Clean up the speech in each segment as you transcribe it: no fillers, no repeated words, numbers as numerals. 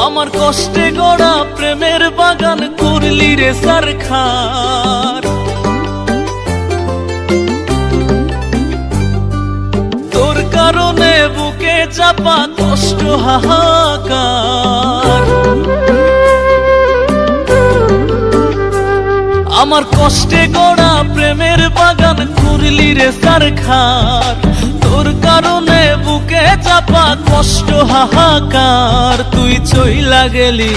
আমার কষ্টে গড়া প্রেমের বাগান করলি রে সারখার। তোর কারণে বুকে চাপা কষ্ট হাহাকার। আমার কষ্টে গড়া প্রেমের বাগান করলি রে সারখার। তোর কারণে বুকে চাপা কষ্ট হাহাকার। তুই চইলা গেলি,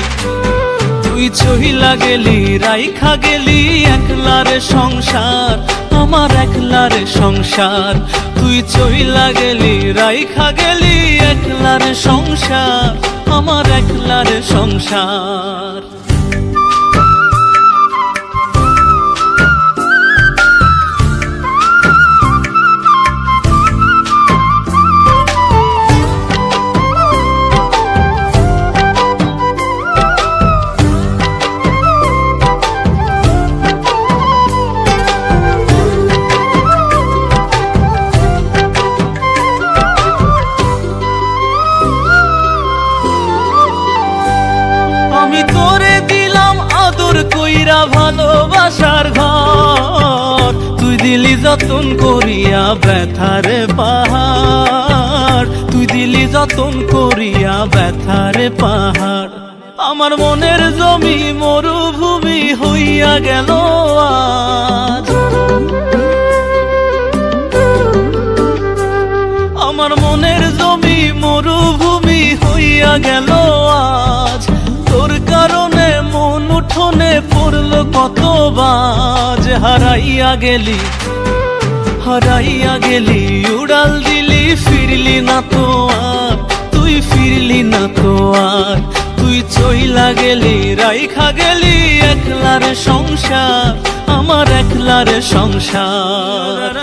তুই চইলা গেলি, রাইখা গেলি একলারে সংসার, আমার একলারে সংসার। তুই চইলা গেলি, রাইখা গেলি একলারে সংসার, আমার একলারে সংসার। আমি তোরে দিলাম আদর কইরা ভালোবাসার ঘর, তুই দিলি যতন করিয়া ব্যথারে পাহাড়, তুই দিলি যতন করিয়া ব্যথারে পাহাড়। আমার মনের জমি মরুভূমি হইয়া গেল আজ, আমার মনের জমি মরুভূমি হইয়া গেল আজ। তোর কারণে মন উঠোনে পড়ল কত বাজ। হারাইয়া গেলি, হারাইয়া গেলি, উড়াল দিলি, ফিরলি না তো আর, তুই ফিরলি না তো আর। তুই চইলা গেলি, রাইখা গেলি একলারে সংসার, আমার একলারে সংসার।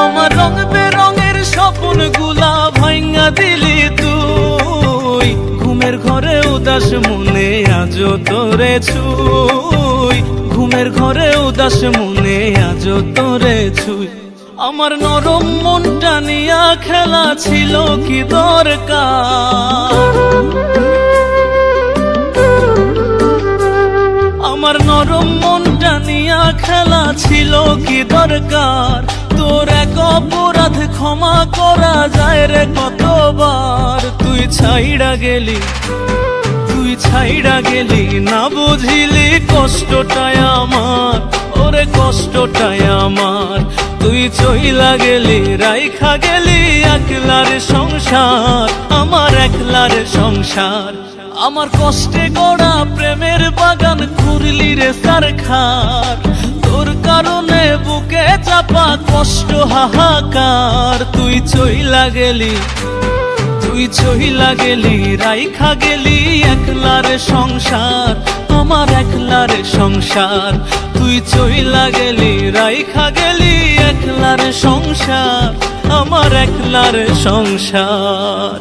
আমার রং বেরঙের স্বপ্ন গুলা ভাঙা দিলি তুই, ঘুমের ঘরে উদাস মনে আজো তোরে ছুই, ঘুমের ঘরে উদাস মনে আজো তোরে ছুই। আমার নরম মনটা নিয়া খেলা ছিল কি দরকার, আমার নরম মনটা নিয়া খেলা ছিল কি দরকার। তোর এক অপরাধ ক্ষমা করা যায় রে কতবার। তুই ছাইড়া গেলি, তুই ছাইড়া গেলি, না বুঝিলি কষ্টটাই আমার, ওরে কষ্টটাই আমার। তুই চইলা গেলি, রাইখা গেলি একলারে সংসার, আমার একলারে সংসার। আমার কষ্টে গড়া প্রেমের বাগান করলি রে সারখার। তোর কারণে বুকে চাপা কষ্ট হাহাকার। তুই চইলা গেলি, তুই চইলা গেলি, রাইখা গেলি একলারে সংসার, আমার একলারে সংসার। তুই চইলা গেলি, রাইখা গেলি একলারে সংসার, আমার একলারে সংসার।